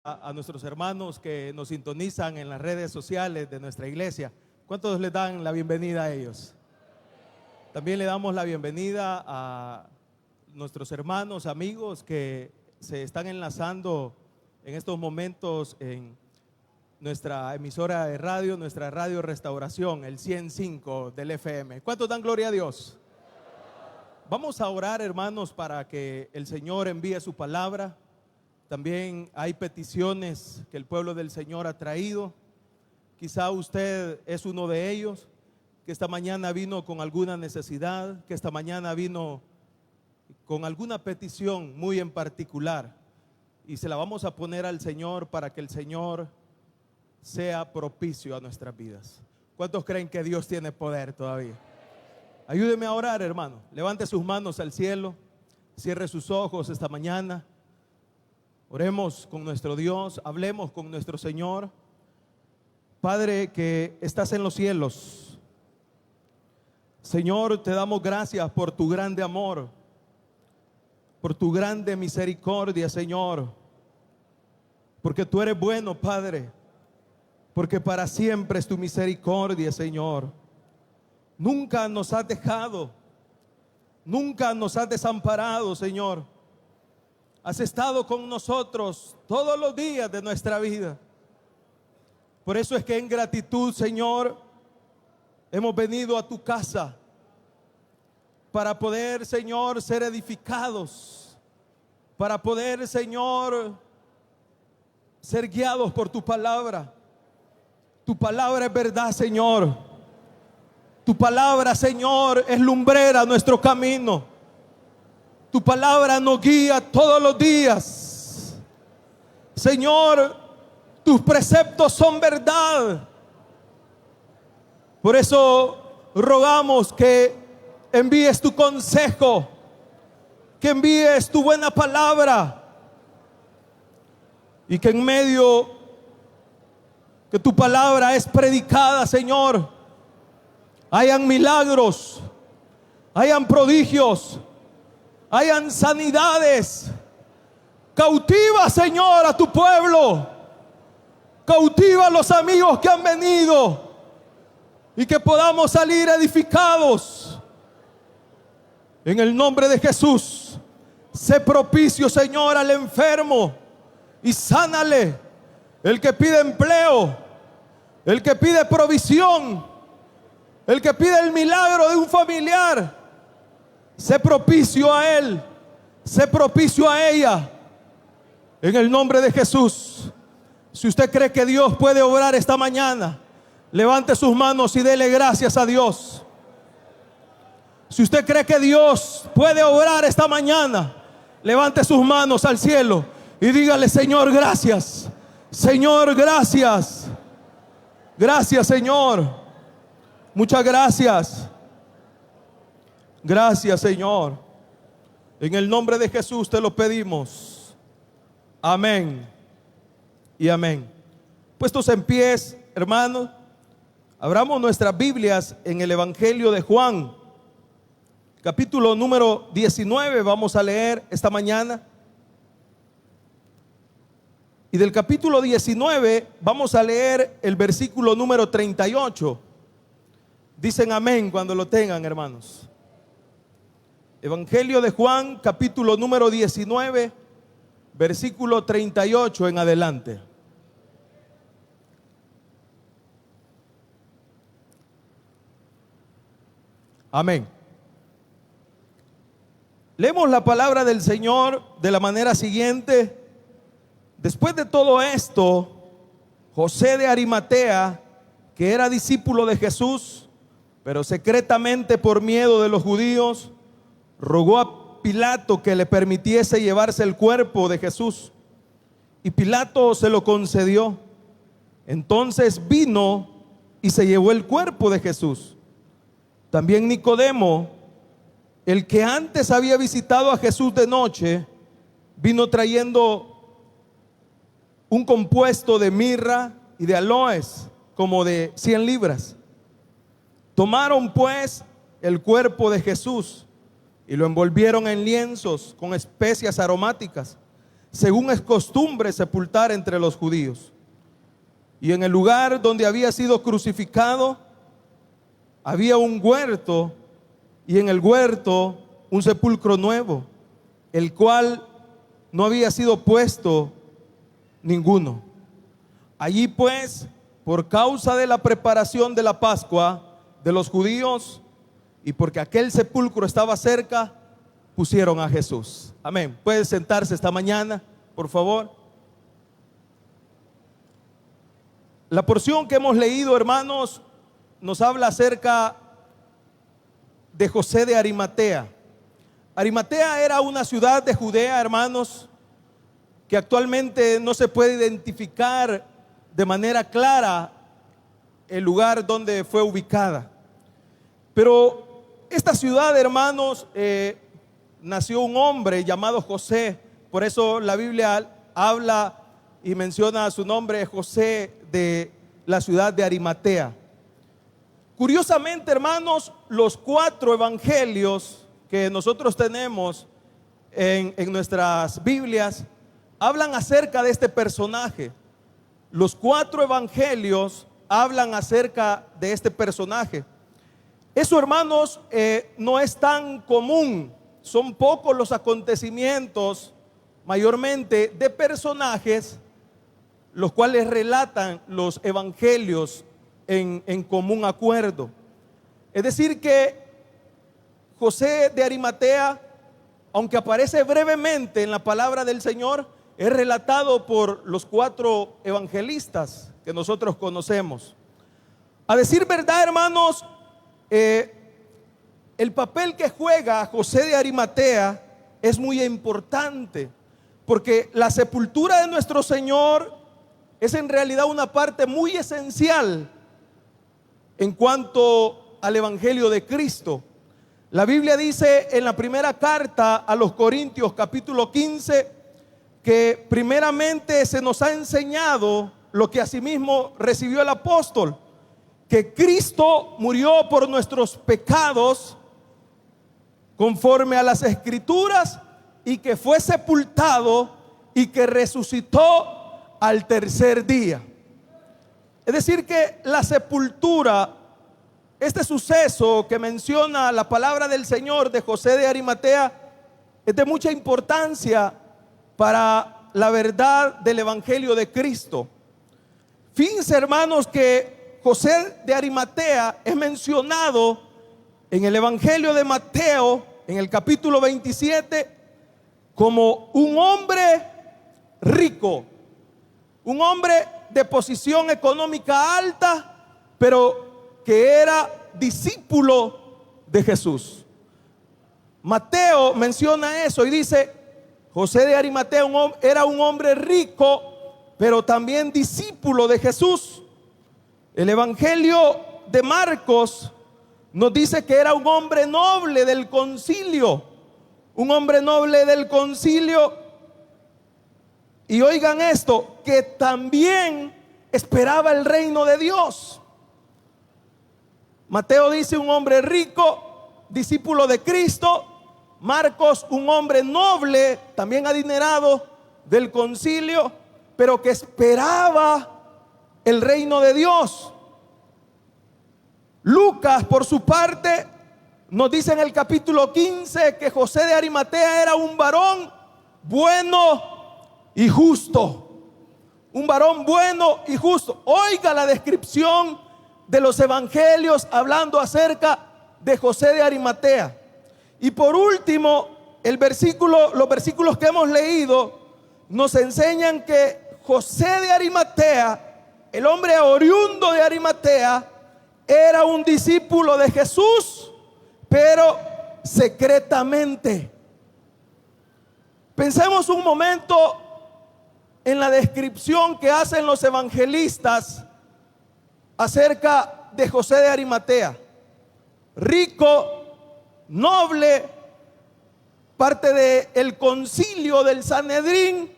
a nuestros hermanos que nos sintonizan en las redes sociales de nuestra iglesia. ¿Cuántos les dan la bienvenida a ellos? También le damos la bienvenida a nuestros hermanos, amigos que se están enlazando en estos momentos en nuestra emisora de radio, nuestra radio Restauración, el 105 del FM. ¿Cuántos dan gloria a Dios? Vamos a orar, hermanos, para que el Señor envíe su palabra. También hay peticiones que el pueblo del Señor ha traído. Quizá usted es uno de ellos, que esta mañana vino con alguna necesidad, que esta mañana vino con alguna petición muy en particular, y se la vamos a poner al Señor para que el Señor sea propicio a nuestras vidas. ¿Cuántos creen que Dios tiene poder todavía? Ayúdeme a orar, hermano. Levante sus manos al cielo, cierre sus ojos esta mañana. Oremos con nuestro Dios, hablemos con nuestro Señor. Padre que estás en los cielos, Señor, te damos gracias por tu grande amor, por tu grande misericordia, Señor, porque tú eres bueno, Padre, porque para siempre es tu misericordia, Señor. Nunca nos has dejado, nunca nos has desamparado, Señor. Has estado con nosotros todos los días de nuestra vida. Por eso es que en gratitud, Señor, hemos venido a tu casa para poder, Señor, ser edificados, para poder, Señor, ser guiados por tu palabra. Tu palabra es verdad, Señor. Tu palabra, Señor, es lumbrera a nuestro camino. Tu palabra nos guía todos los días. Señor, tus preceptos son verdad. Por eso rogamos que envíes tu consejo, que envíes tu buena palabra, y que en medio que tu palabra es predicada, Señor, hayan milagros, hayan prodigios, hayan sanidades. Cautiva, Señor, a tu pueblo. Cautiva a los amigos que han venido, y que podamos salir edificados en el nombre de Jesús. Sé propicio, Señor, al enfermo y sánale. El que pide empleo, el que pide provisión, el que pide el milagro de un familiar, sé propicio a él, sé propicio a ella, en el nombre de Jesús. Si usted cree que Dios puede obrar esta mañana, levante sus manos y dele gracias a Dios. Si usted cree que Dios puede obrar esta mañana, levante sus manos al cielo y dígale: Señor, gracias. Señor, gracias. Gracias, Señor. Muchas gracias. Gracias, Señor. En el nombre de Jesús te lo pedimos. Amén y amén. Puestos en pies, hermanos, abramos nuestras Biblias en el Evangelio de Juan, capítulo número 19. Vamos a leer esta mañana. Y del capítulo 19 vamos a leer el versículo número 38. Dicen amén cuando lo tengan, hermanos. Evangelio de Juan, capítulo número 19, versículo 38 en adelante. Amén. Leemos la palabra del Señor de la manera siguiente. Después de todo esto, José de Arimatea, que era discípulo de Jesús, pero secretamente por miedo de los judíos, rogó a Pilato que le permitiese llevarse el cuerpo de Jesús, y Pilato se lo concedió. Entonces vino y se llevó el cuerpo de Jesús. También Nicodemo, el que antes había visitado a Jesús de noche, vino trayendo un compuesto de mirra y de aloes, como de 100 libras. Tomaron pues el cuerpo de Jesús y lo envolvieron en lienzos con especias aromáticas, según es costumbre sepultar entre los judíos. Y en el lugar donde había sido crucificado había un huerto, y en el huerto un sepulcro nuevo, el cual no había sido puesto ninguno. Allí pues, por causa de la preparación de la Pascua de los judíos, y porque aquel sepulcro estaba cerca, pusieron a Jesús. Amén. Puede sentarse esta mañana, por favor. La porción que hemos leído, hermanos, nos habla acerca de José de Arimatea. Arimatea era una ciudad de Judea, hermanos, que actualmente no se puede identificar de manera clara el lugar donde fue ubicada. Pero esta ciudad, hermanos, nació un hombre llamado José. Por eso la Biblia habla y menciona su nombre, José, de la ciudad de Arimatea. Curiosamente, hermanos, los 4 evangelios que nosotros tenemos en nuestras Biblias hablan acerca de este personaje. Los 4 evangelios hablan acerca de este personaje. Eso, hermanos, no es tan común. Son pocos los acontecimientos, mayormente de personajes, los cuales relatan los evangelios en común acuerdo. Es decir que José de Arimatea, aunque aparece brevemente en la palabra del Señor, es relatado por los 4 evangelistas que nosotros conocemos. A decir verdad, hermanos, el papel que juega José de Arimatea es muy importante, porque la sepultura de nuestro Señor es en realidad una parte muy esencial en cuanto al evangelio de Cristo. La Biblia dice en la primera carta a los Corintios, capítulo 15, que primeramente se nos ha enseñado lo que asimismo recibió el apóstol, que Cristo murió por nuestros pecados conforme a las Escrituras, y que fue sepultado y que resucitó al tercer día. Es decir que la sepultura, este suceso que menciona la palabra del Señor de José de Arimatea, es de mucha importancia para la verdad del evangelio de Cristo. Fíjense, hermanos, que José de Arimatea es mencionado en el evangelio de Mateo, en el capítulo 27, como un hombre rico, un hombre de posición económica alta, pero que era discípulo de Jesús. Mateo menciona eso y dice: José de Arimatea era un hombre rico, pero también discípulo de Jesús. El evangelio de Marcos nos dice que era un hombre noble del concilio, un hombre noble del concilio. Y oigan esto, que también esperaba el reino de Dios. Mateo dice un hombre rico, discípulo de Cristo. Marcos, un hombre noble, también adinerado del concilio, pero que esperaba el reino de Dios. Lucas, por su parte, nos dice en el capítulo 15 que José de Arimatea era un varón bueno y justo. Un varón bueno y justo. Oiga la descripción de los evangelios hablando acerca de José de Arimatea. Y por último, los versículos que hemos leído nos enseñan que José de Arimatea, el hombre oriundo de Arimatea, era un discípulo de Jesús, pero secretamente. Pensemos un momento en la descripción que hacen los evangelistas acerca de José de Arimatea. Rico, noble, parte del concilio del Sanedrín,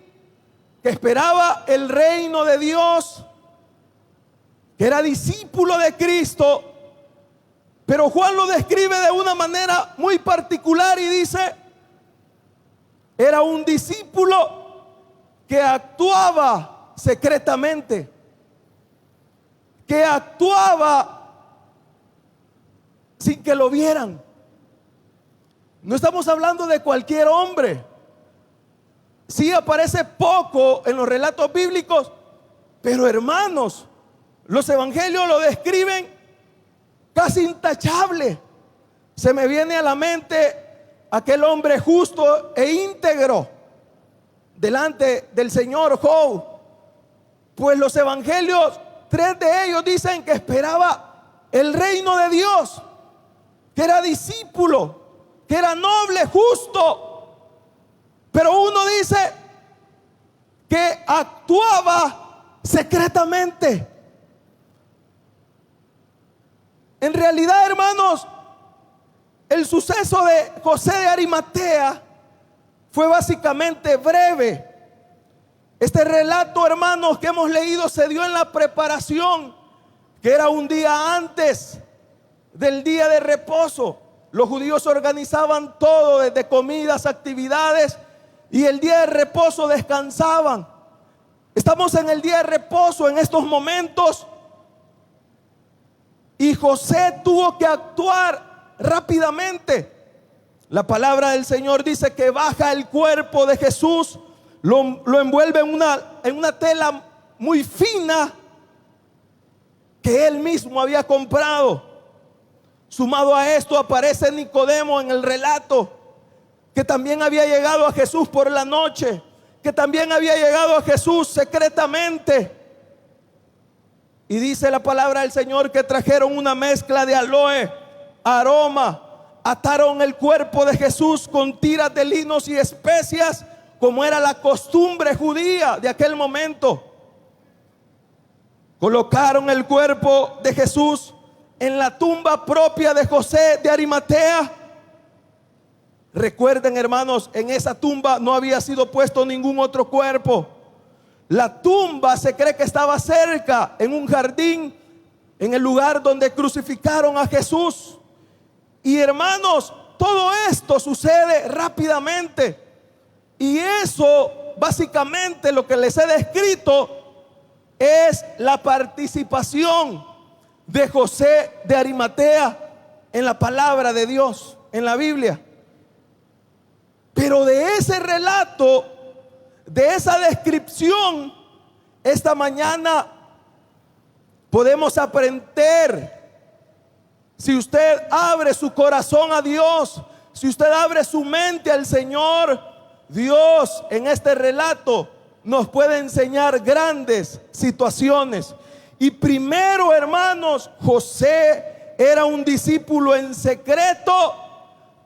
que esperaba el reino de Dios, que era discípulo de Cristo. Pero Juan lo describe de una manera muy particular y dice: era un discípulo que actuaba secretamente, que actuaba sin que lo vieran. No estamos hablando de cualquier hombre. Sí aparece poco en los relatos bíblicos, pero hermanos, los evangelios lo describen casi intachable. Se me viene a la mente aquel hombre justo e íntegro delante del Señor, Job. Pues los evangelios, 3 de ellos dicen que esperaba el reino de Dios, que era discípulo, que era noble, justo. Pero uno dice que actuaba secretamente. En realidad, hermanos, el suceso de José de Arimatea fue básicamente breve. Este relato, hermanos, que hemos leído se dio en la preparación, que era un día antes del día de reposo. Los judíos organizaban todo, desde comidas, actividades, y el día de reposo descansaban. Estamos en el día de reposo en estos momentos, y José tuvo que actuar rápidamente. La palabra del Señor dice que baja el cuerpo de Jesús, lo envuelve en una tela muy fina que él mismo había comprado. Sumado a esto aparece Nicodemo en el relato, que también había llegado a Jesús por la noche, que también había llegado a Jesús secretamente. Y dice la palabra del Señor que trajeron una mezcla de aloe, aroma, ataron el cuerpo de Jesús con tiras de linos y especias, como era la costumbre judía de aquel momento. Colocaron el cuerpo de Jesús en la tumba propia de José de Arimatea. Recuerden, hermanos, en esa tumba no había sido puesto ningún otro cuerpo. La tumba se cree que estaba cerca, en un jardín, en el lugar donde crucificaron a Jesús. Y hermanos, todo esto sucede rápidamente. Y eso, básicamente, lo que les he descrito es la participación de José de Arimatea en la palabra de Dios, en la Biblia. Pero de ese relato, de esa descripción, esta mañana podemos aprender. Si usted abre su corazón a Dios, si usted abre su mente al Señor, Dios en este relato nos puede enseñar grandes situaciones. Y primero, hermanos, José era un discípulo en secreto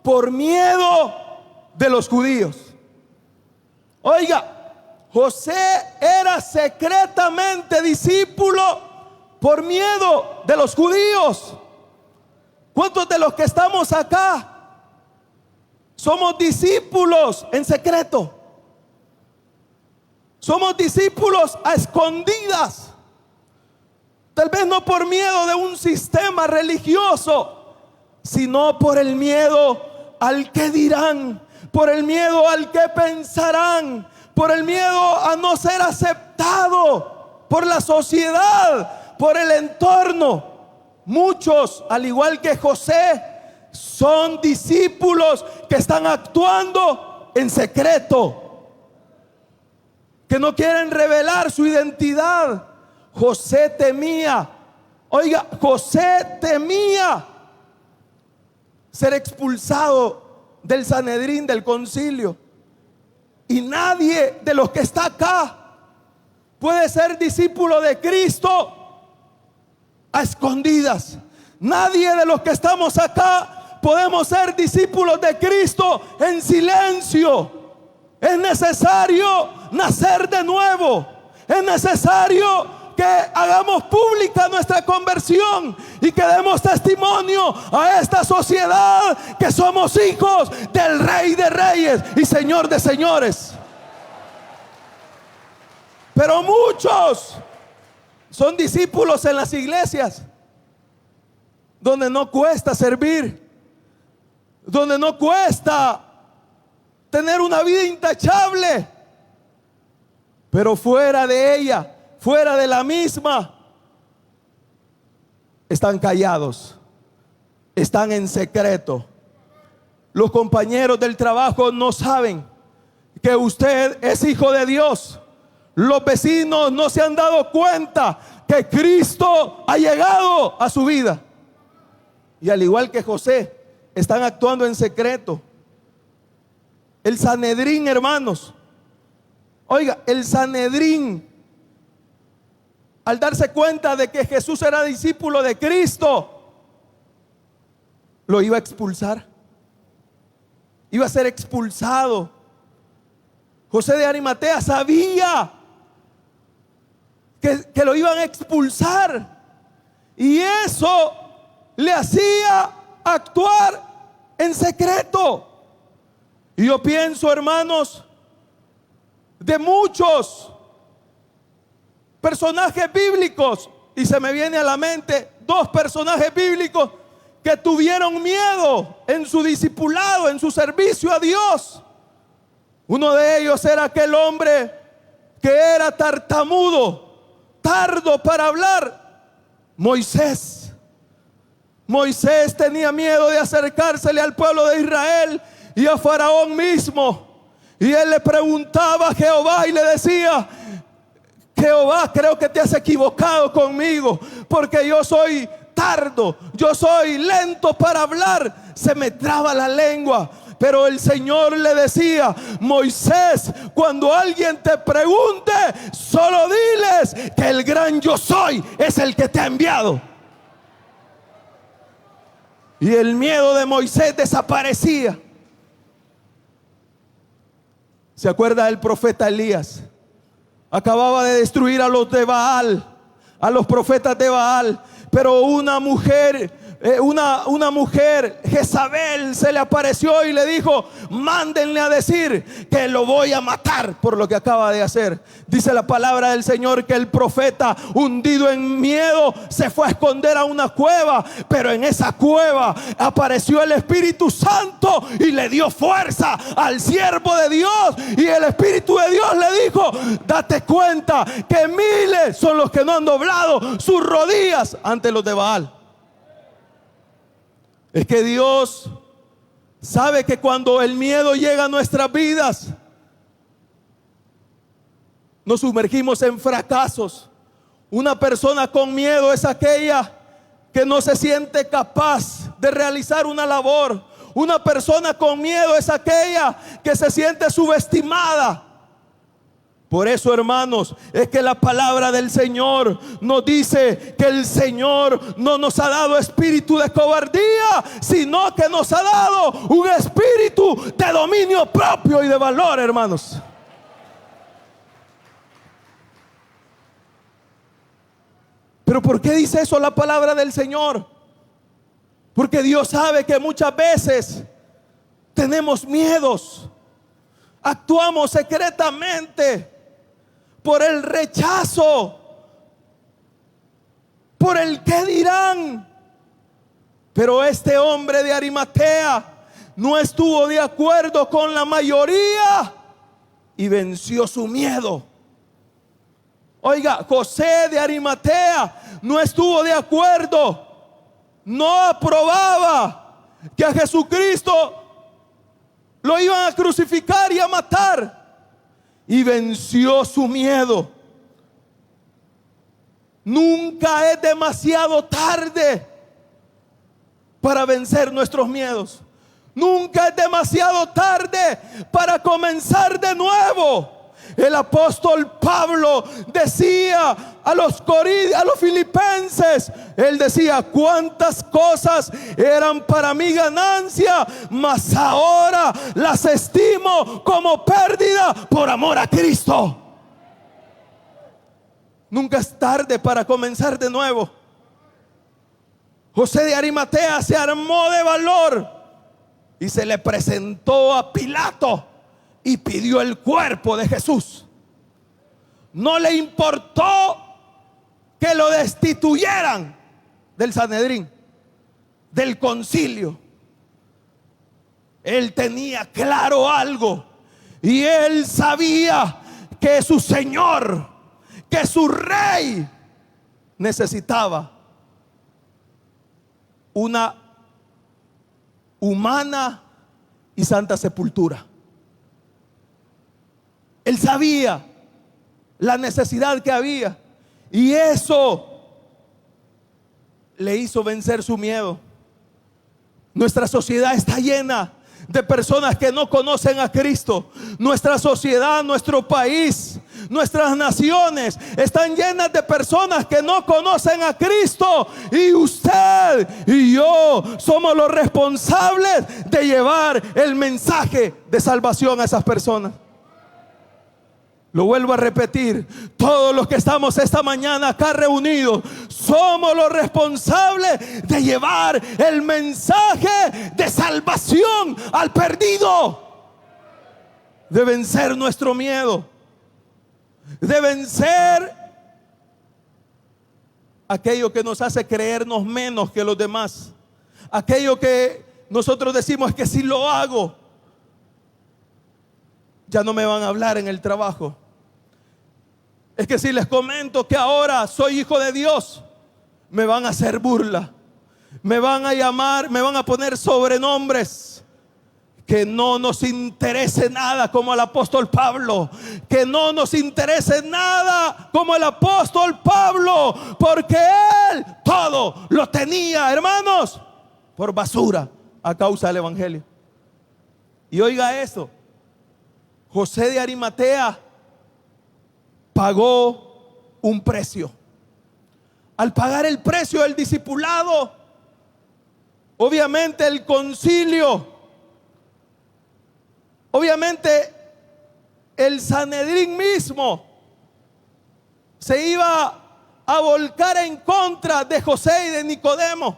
por miedo de los judíos. Oiga, José era secretamente discípulo por miedo de los judíos. ¿Cuántos de los que estamos acá somos discípulos en secreto? Somos discípulos a escondidas. Tal vez no por miedo de un sistema religioso, sino por el miedo al que dirán, por el miedo al que pensarán, por el miedo a no ser aceptado por la sociedad, por el entorno. Muchos, al igual que José, son discípulos que están actuando en secreto, que no quieren revelar su identidad. José temía, oiga, José temía ser expulsado del Sanedrín, del concilio. Y nadie de los que está acá puede ser discípulo de Cristo a escondidas. Nadie de los que estamos acá podemos ser discípulos de Cristo en silencio. Es necesario nacer de nuevo. Es necesario que hagamos pública nuestra conversión y que demos testimonio a esta sociedad que somos hijos del Rey de Reyes y Señor de Señores. Pero muchos son discípulos en las iglesias donde no cuesta servir, donde no cuesta tener una vida intachable. pero fuera de ella, fuera de la misma, están callados, están en secreto. Los compañeros del trabajo no saben que usted es hijo de Dios. Los vecinos no se han dado cuenta que Cristo ha llegado a su vida. Y al igual que José, están actuando en secreto. El Sanedrín, hermanos, oiga, el Sanedrín, al darse cuenta de que Jesús era discípulo de Cristo, lo iba a expulsar. Iba a ser expulsado. José de Arimatea sabía que lo iban a expulsar, y eso le hacía actuar en secreto. Y yo pienso, hermanos, de muchos personajes bíblicos, y se me viene a la mente 2 personajes bíblicos que tuvieron miedo en su discipulado, en su servicio a Dios. Uno de ellos era aquel hombre que era tartamudo, tardo para hablar, Moisés. Moisés tenía miedo de acercársele al pueblo de Israel y a Faraón mismo. Y él le preguntaba a Jehová y le decía: Jehová, creo que te has equivocado conmigo, porque yo soy tardo, yo soy lento para hablar, se me traba la lengua. Pero el Señor le decía: Moisés, cuando alguien te pregunte, solo diles que el gran yo soy es el que te ha enviado. Y el miedo de Moisés desaparecía. ¿Se acuerda del profeta Elías? Acababa de destruir a los de Baal, a los profetas de Baal. Pero una mujer, Jezabel, se le apareció y le dijo: mándenle a decir que lo voy a matar por lo que acaba de hacer. Dice la palabra del Señor que el profeta, hundido en miedo, se fue a esconder a una cueva. Pero en esa cueva apareció el Espíritu Santo y le dio fuerza al siervo de Dios. Y el Espíritu de Dios le dijo: date cuenta que miles son los que no han doblado sus rodillas ante los de Baal. Es que Dios sabe que cuando el miedo llega a nuestras vidas, nos sumergimos en fracasos. Una persona con miedo es aquella que no se siente capaz de realizar una labor. Una persona con miedo es aquella que se siente subestimada. Por eso, hermanos, es que la palabra del Señor nos dice que el Señor no nos ha dado espíritu de cobardía, sino que nos ha dado un espíritu de dominio propio y de valor, hermanos. Pero ¿por qué dice eso la palabra del Señor? Porque Dios sabe que muchas veces tenemos miedos, actuamos secretamente por el rechazo, por el qué dirán. Pero este hombre de Arimatea no estuvo de acuerdo con la mayoría y venció su miedo. Oiga, José de Arimatea no estuvo de acuerdo, no aprobaba que a Jesucristo lo iban a crucificar y a matar, y venció su miedo. Nunca es demasiado tarde para vencer nuestros miedos. Nunca es demasiado tarde para comenzar de nuevo. El apóstol Pablo decía a los filipenses, él decía: cuántas cosas eran para mi ganancia, mas ahora las estimo como pérdida por amor a Cristo. Nunca es tarde para comenzar de nuevo. José de Arimatea se armó de valor y se le presentó a Pilato y pidió el cuerpo de Jesús. No le importó que lo destituyeran del Sanedrín, del concilio. Él tenía claro algo, y él sabía que su Señor, que su Rey necesitaba una humana y santa sepultura. Él sabía la necesidad que había, y eso le hizo vencer su miedo. Nuestra sociedad está llena de personas que no conocen a Cristo. Nuestra sociedad, nuestro país, nuestras naciones están llenas de personas que no conocen a Cristo, y usted y yo somos los responsables de llevar el mensaje de salvación a esas personas. Lo vuelvo a repetir, todos los que estamos esta mañana acá reunidos somos los responsables de llevar el mensaje de salvación al perdido, de vencer nuestro miedo, de vencer aquello que nos hace creernos menos que los demás, aquello que nosotros decimos que si lo hago ya no me van a hablar en el trabajo. Es que si les comento que ahora soy hijo de Dios, me van a hacer burla, me van a llamar, me van a poner sobrenombres. Que no nos interese nada como el apóstol Pablo, que no nos interese nada como el apóstol Pablo, porque él todo lo tenía, hermanos, por basura a causa del evangelio. Y oiga esto, José de Arimatea pagó un precio. Al pagar el precio del discipulado, obviamente el concilio, obviamente el Sanedrín mismo se iba a volcar en contra de José y de Nicodemo.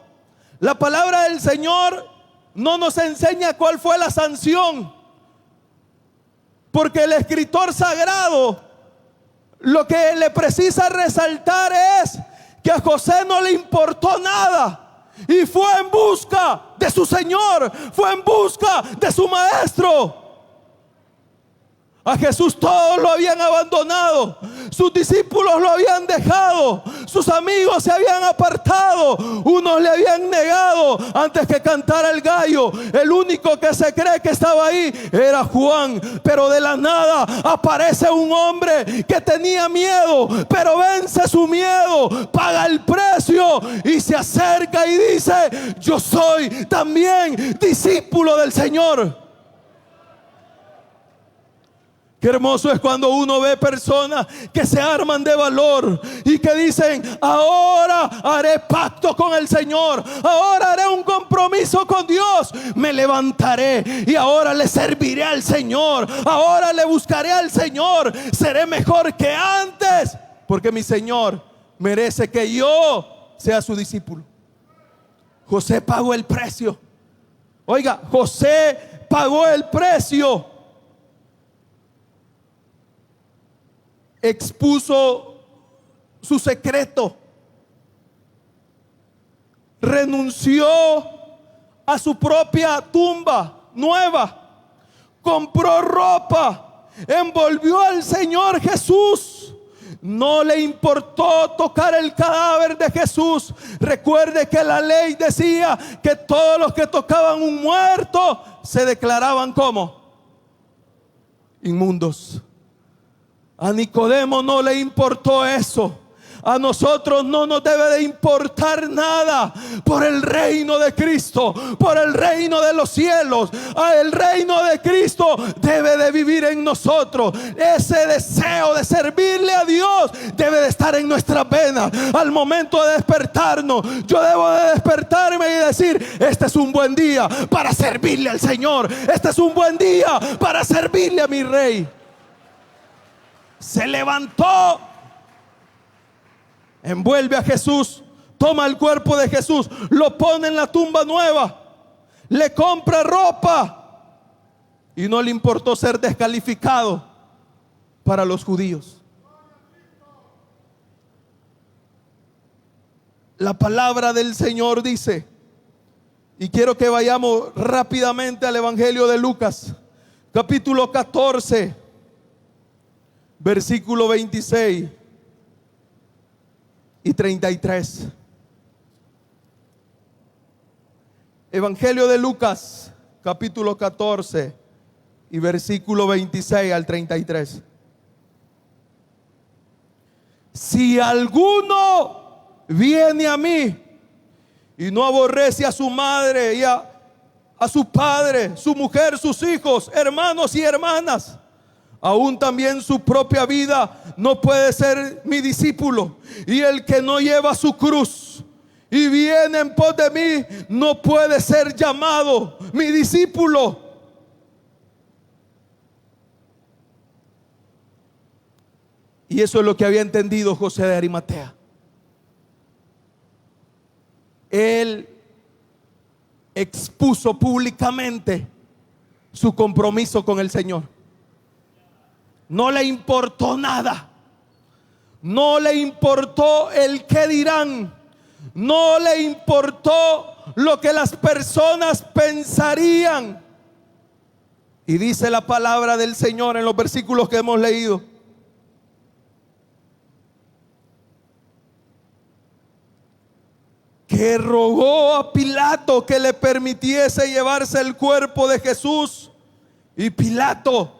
La palabra del Señor no nos enseña cuál fue la sanción, porque el escritor sagrado lo que le precisa resaltar es que a José no le importó nada y fue en busca de su Señor, fue en busca de su maestro. A Jesús todos lo habían abandonado, sus discípulos lo habían dejado, sus amigos se habían apartado, unos le habían negado antes que cantara el gallo. El único que se cree que estaba ahí era Juan, pero de la nada aparece un hombre que tenía miedo, pero vence su miedo, paga el precio y se acerca y dice: yo soy también discípulo del Señor. Qué hermoso es cuando uno ve personas que se arman de valor y que dicen: ahora haré pacto con el Señor, ahora haré un compromiso con Dios, me levantaré y ahora le serviré al Señor, ahora le buscaré al Señor, seré mejor que antes, porque mi Señor merece que yo sea su discípulo. José pagó el precio. Oiga, José pagó el precio. Expuso su secreto, renunció a su propia tumba nueva, compró ropa, envolvió al Señor Jesús. No le importó tocar el cadáver de Jesús. Recuerde que la ley decía que todos los que tocaban un muerto se declaraban como inmundos. A Nicodemo no le importó eso. A nosotros no nos debe de importar nada por el reino de Cristo, por el reino de los cielos. El reino de Cristo debe de vivir en nosotros. Ese deseo de servirle a Dios debe de estar en nuestras venas. Al momento de despertarnos, yo debo de despertarme y decir: este es un buen día para servirle al Señor. Este es un buen día para servirle a mi Rey. Se levantó, envuelve a Jesús, toma el cuerpo de Jesús, lo pone en la tumba nueva, le compra ropa y no le importó ser descalificado para los judíos. La palabra del Señor dice, y quiero que vayamos rápidamente al Evangelio de Lucas, capítulo 14. versículo 26 y 33. Evangelio de Lucas, capítulo 14 y versículo 26 al 33. Si alguno viene a mí y no aborrece a su madre y a su padre, su mujer, sus hijos, hermanos y hermanas, aún también su propia vida, no puede ser mi discípulo. Y el que no lleva su cruz y viene en pos de mí, no puede ser llamado mi discípulo. Y eso es lo que había entendido José de Arimatea. Él expuso públicamente su compromiso con el Señor. No le importó nada. No le importó el qué dirán. No le importó lo que las personas pensarían. Y dice la palabra del Señor en los versículos que hemos leído: que rogó a Pilato que le permitiese llevarse el cuerpo de Jesús, y Pilato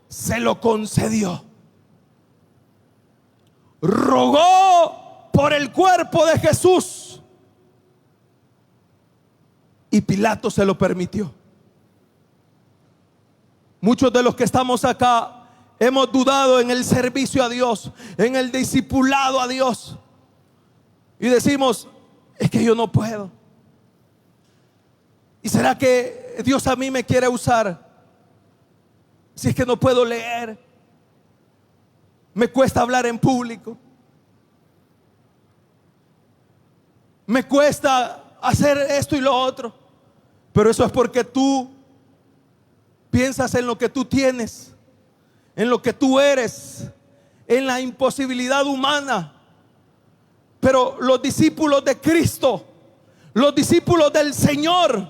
se lo concedió. Rogó por el cuerpo de Jesús y Pilato se lo permitió. Muchos de los que estamos acá hemos dudado en el servicio a Dios, en el discipulado a Dios, y decimos: es que yo no puedo. ¿Y será que Dios a mí me quiere usar? Si es que no puedo leer, me cuesta hablar en público, me cuesta hacer esto y lo otro. Pero eso es porque tú piensas en lo que tú tienes, en lo que tú eres, en la imposibilidad humana. Pero los discípulos de Cristo, los discípulos del Señor,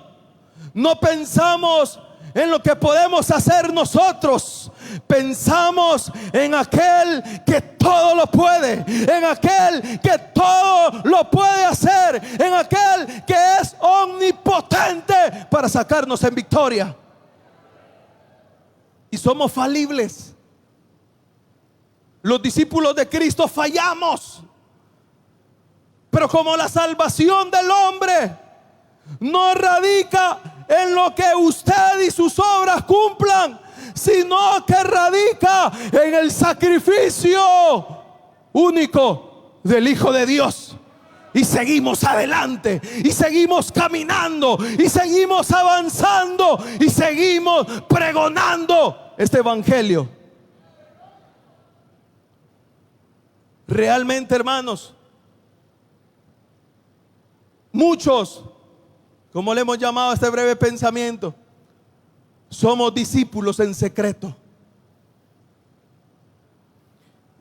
no pensamos en lo que podemos hacer nosotros. Pensamos en aquel que todo lo puede, en aquel que todo lo puede hacer, en aquel que es omnipotente para sacarnos en victoria. Y somos falibles. Los discípulos de Cristo fallamos. Pero como la salvación del hombre no radica en lo que usted y sus obras cumplan, sino que radica en el sacrificio único del Hijo de Dios. Y seguimos adelante, y seguimos caminando, y seguimos avanzando, y seguimos pregonando este evangelio. Realmente, hermanos, muchos, como le hemos llamado a este breve pensamiento, somos discípulos en secreto.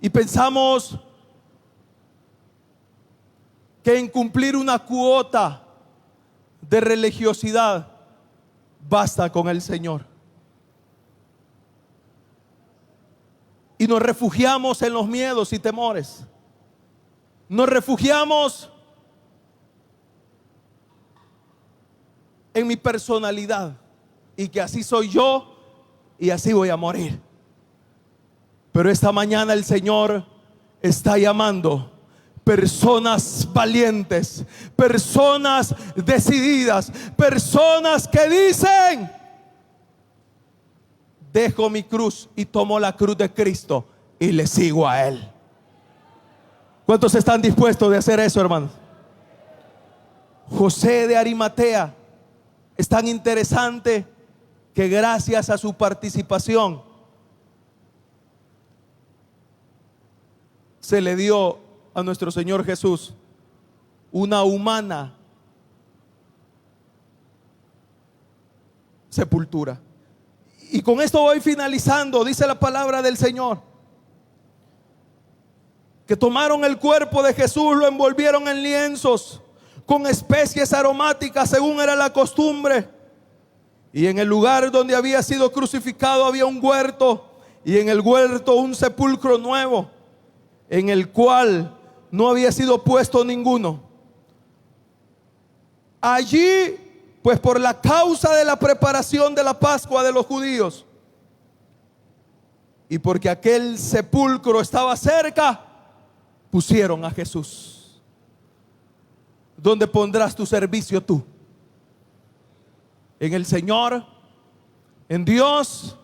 Y pensamos que en cumplir una cuota de religiosidad basta con el Señor. Y nos refugiamos en los miedos y temores. Nos refugiamos en mi personalidad, y que así soy yo y así voy a morir. Pero esta mañana el Señor está llamando personas valientes, personas decididas, personas que dicen: dejo mi cruz y tomo la cruz de Cristo y le sigo a Él. ¿Cuántos están dispuestos de hacer eso, hermanos? José de Arimatea es tan interesante que gracias a su participación se le dio a nuestro Señor Jesús una humana sepultura. Y con esto voy finalizando. Dice la palabra del Señor que tomaron el cuerpo de Jesús, lo envolvieron en lienzos con especies aromáticas según era la costumbre, y en el lugar donde había sido crucificado había un huerto, y en el huerto un sepulcro nuevo, en el cual no había sido puesto ninguno. Allí, pues por la causa de la preparación de la Pascua de los judíos, y porque aquel sepulcro estaba cerca, pusieron a Jesús. ¿Dónde pondrás tu servicio tú? ¿En el Señor? ¿En Dios?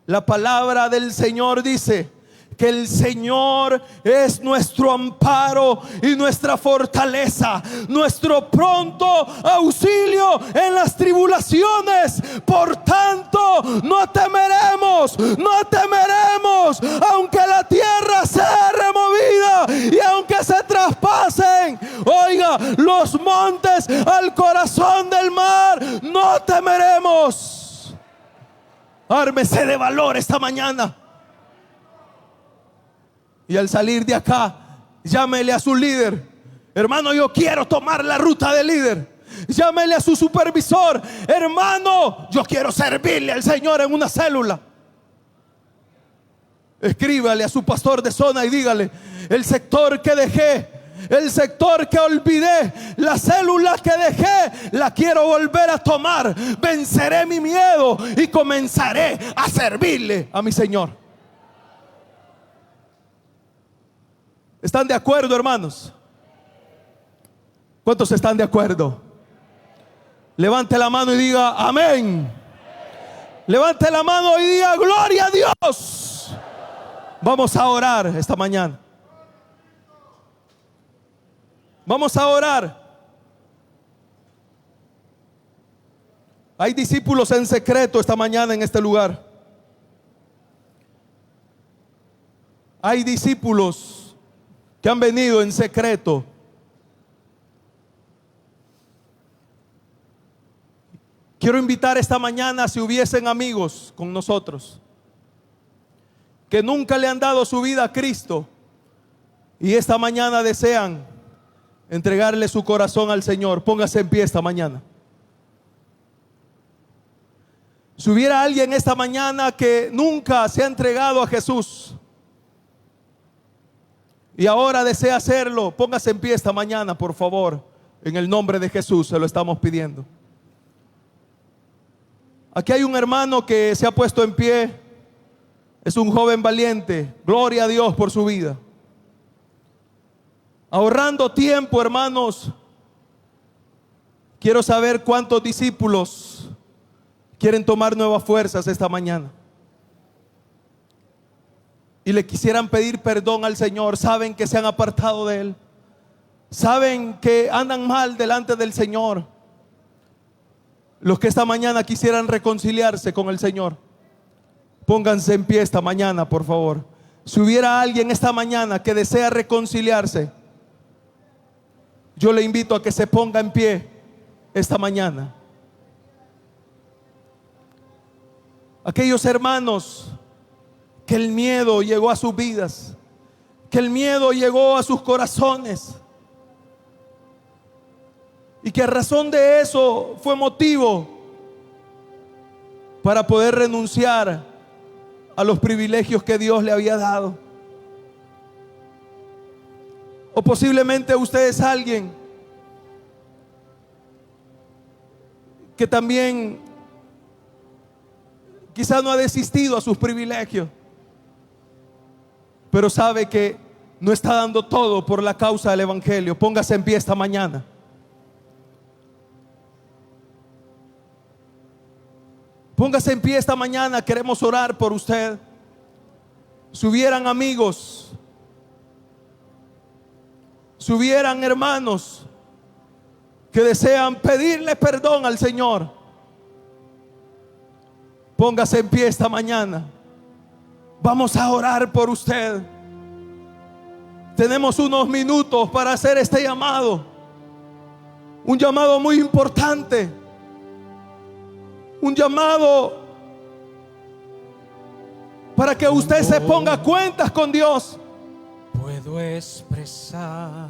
La palabra del Señor dice que el Señor es nuestro amparo y nuestra fortaleza, nuestro pronto auxilio en las tribulaciones. Por tanto, no temeremos, aunque la tierra sea removida y aunque se traspasen, oiga, los montes al corazón del mar, no temeremos. Ármese de valor esta mañana. Y al salir de acá, llámele a su líder. Hermano, yo quiero tomar la ruta del líder. Llámele a su supervisor. Hermano, yo quiero servirle al Señor en una célula. Escríbale a su pastor de zona y dígale: el sector que dejé, el sector que olvidé, la célula que dejé, la quiero volver a tomar. Venceré mi miedo y comenzaré a servirle a mi Señor. ¿Están de acuerdo, hermanos? ¿Cuántos están de acuerdo? Levante la mano y diga amén. Levante la mano y diga gloria a Dios. Vamos a orar esta mañana. Vamos a orar. Hay discípulos en secreto esta mañana en este lugar. Hay discípulos que han venido en secreto. Quiero invitar esta mañana, si hubiesen amigos con nosotros que nunca le han dado su vida a Cristo y esta mañana desean entregarle su corazón al Señor, póngase en pie esta mañana. Si hubiera alguien esta mañana que nunca se ha entregado a Jesús y ahora desea hacerlo, póngase en pie esta mañana, por favor. En el nombre de Jesús se lo estamos pidiendo. Aquí hay un hermano que se ha puesto en pie. Es un joven valiente. Gloria a Dios por su vida. Ahorrando tiempo, hermanos, quiero saber cuántos discípulos quieren tomar nuevas fuerzas esta mañana y le quisieran pedir perdón al Señor. Saben que se han apartado de Él, saben que andan mal delante del Señor. Los que esta mañana quisieran reconciliarse con el Señor, pónganse en pie esta mañana, por favor. Si hubiera alguien esta mañana que desea reconciliarse, yo le invito a que se ponga en pie esta mañana. Aquellos hermanos que el miedo llegó a sus vidas, que el miedo llegó a sus corazones, y que a razón de eso fue motivo para poder renunciar a los privilegios que Dios le había dado. O posiblemente usted es alguien que también quizá no ha desistido a sus privilegios, pero sabe que no está dando todo por la causa del Evangelio. Póngase en pie esta mañana. Póngase en pie esta mañana, queremos orar por usted. Si hubieran amigos, si hubieran hermanos que desean pedirle perdón al Señor, póngase en pie esta mañana. Vamos a orar por usted. Tenemos unos minutos para hacer este llamado, un llamado muy importante, un llamado para que usted se ponga a cuentas con Dios. Puedo expresar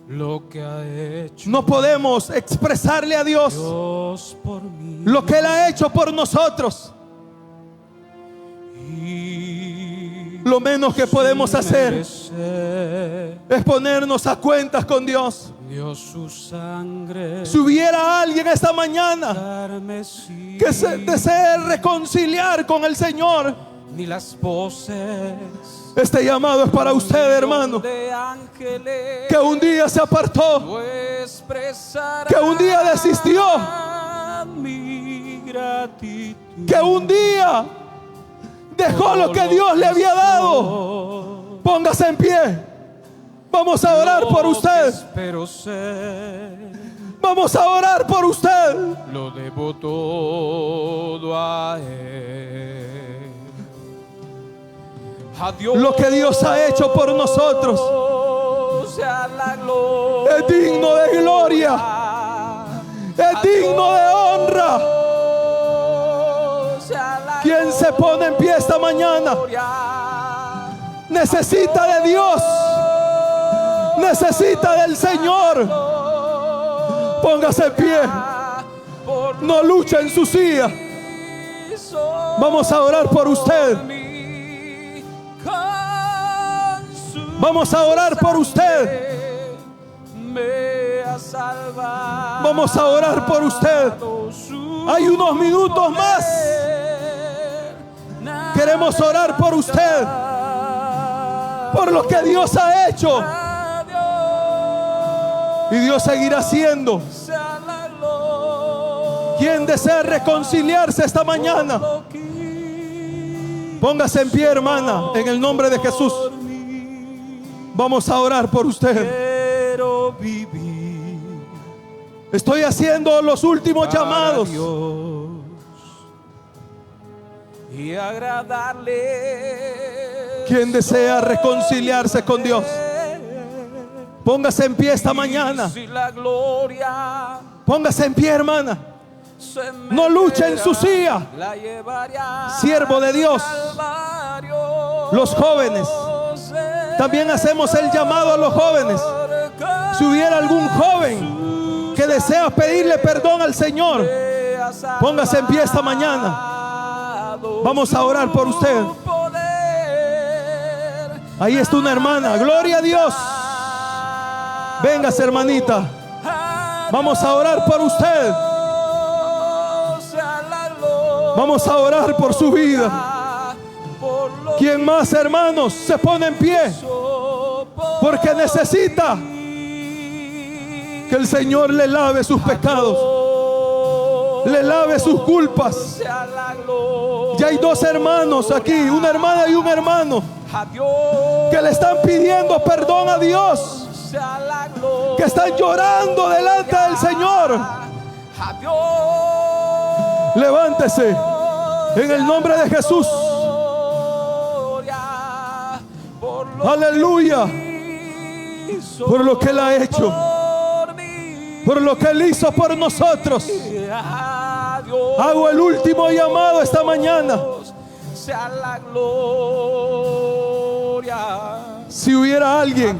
lo que ha hecho. No podemos expresarle a Dios Dios por mí, lo que Él ha hecho por nosotros. lo menos que podemos hacer merecer. es ponernos a cuentas con Dios. Dio su sangre Si hubiera alguien esta mañana carmesí, que se desee reconciliar con el Señor, ni las voces este llamado es para usted, hermano, de ángeles que un día se apartó, no expresarán que un día desistió, mi gratitud. que un día dejó lo que Dios le había dado. Póngase en pie. Vamos a orar por usted. Espero ser, Vamos a orar por usted. lo debo todo a Él. A Dios Lo que Dios ha hecho por nosotros sea la gloria, es digno de gloria, es digno de honra. ¿Quién se pone en pie esta mañana? Necesita de Dios, necesita del Señor. Póngase en pie. No luche en su silla. Vamos a orar por usted. Vamos a orar por usted. Vamos a orar por usted. Hay unos minutos más. Queremos orar por usted, por lo que Dios ha hecho. Y Dios seguirá haciendo. Quien desea reconciliarse esta mañana, póngase en pie, hermana, en el nombre de Jesús. Vamos a orar por usted. Quiero vivir Estoy haciendo los últimos llamados. y agradarle. Quien desea reconciliarse con Dios, póngase en pie esta mañana. Si la gloria Póngase en pie, hermana. se me No luche en su verá, silla. la llevará Siervo de Dios. al Calvario. Los jóvenes, también hacemos el llamado a los jóvenes. Si hubiera algún joven que desea pedirle perdón al Señor, póngase en pie esta mañana. Vamos a orar por usted. Ahí está una hermana. Gloria a Dios. Véngase, hermanita. Vamos a orar por usted. Vamos a orar por su vida. ¿Quién más, hermanos, se pone en pie? Porque necesita que el Señor le lave sus pecados, le lave sus culpas. Ya hay dos hermanos aquí, una hermana y un hermano, que le están pidiendo perdón a Dios, que están llorando delante del Señor. Levántese en el nombre de Jesús. Aleluya. Por lo que Él ha hecho, por lo que Él hizo por nosotros. Hago el último llamado esta mañana. Si hubiera alguien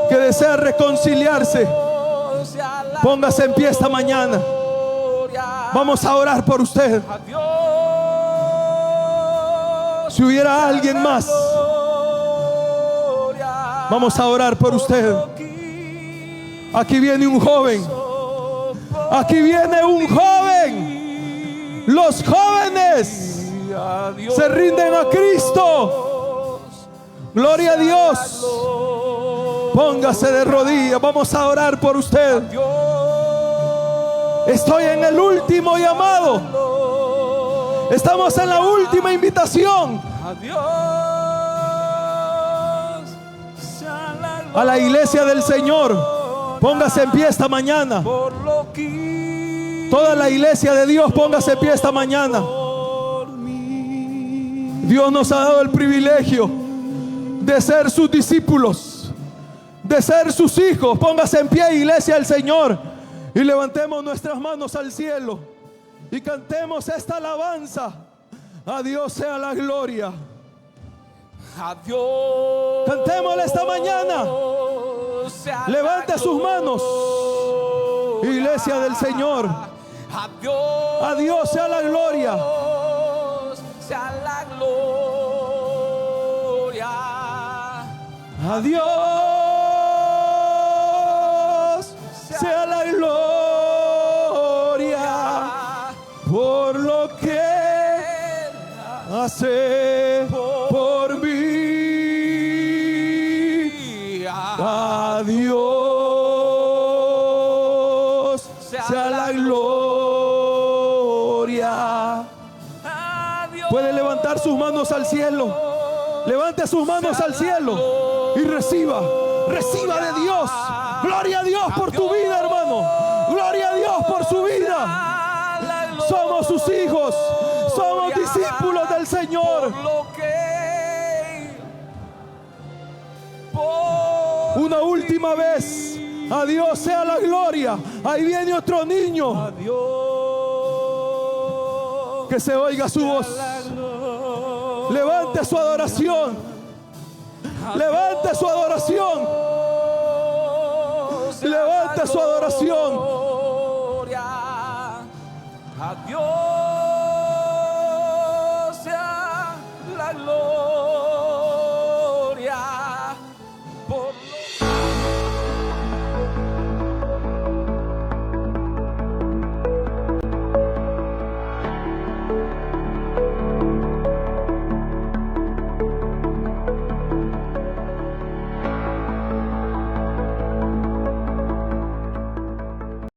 que desea reconciliarse, póngase en pie esta mañana. Vamos a orar por usted. Si hubiera alguien más, vamos a orar por usted. Aquí viene un joven. Aquí viene un joven. Los jóvenes se rinden a Cristo. Gloria a Dios. Póngase de rodillas. Vamos a orar por usted. Estoy en el último llamado. Estamos en la última invitación. A la iglesia del Señor, póngase en pie esta mañana. Toda la iglesia de Dios, póngase en pie esta mañana. Dios nos ha dado el privilegio de ser sus discípulos, de ser sus hijos. Póngase en pie, iglesia del Señor, y levantemos nuestras manos al cielo y cantemos esta alabanza. A Dios sea la gloria. Adiós. Cantémosle esta mañana. Levante sus manos, iglesia del Señor. Adiós. A Dios sea la gloria. Sea la gloria. A Dios sea la gloria por lo que hace por mí. A Dios sea la gloria. Puede levantar sus manos al cielo. Levante sus manos al cielo y reciba de Dios. Gloria a Dios por tu vida, hermano. Gloria a Dios por su vida. Somos sus hijos. Somos discípulos del Señor. Una última vez. A Dios sea la gloria. Ahí viene otro niño. Que se oiga su voz. Levante su adoración. Levante su adoración. Levante su adoración. A Dios.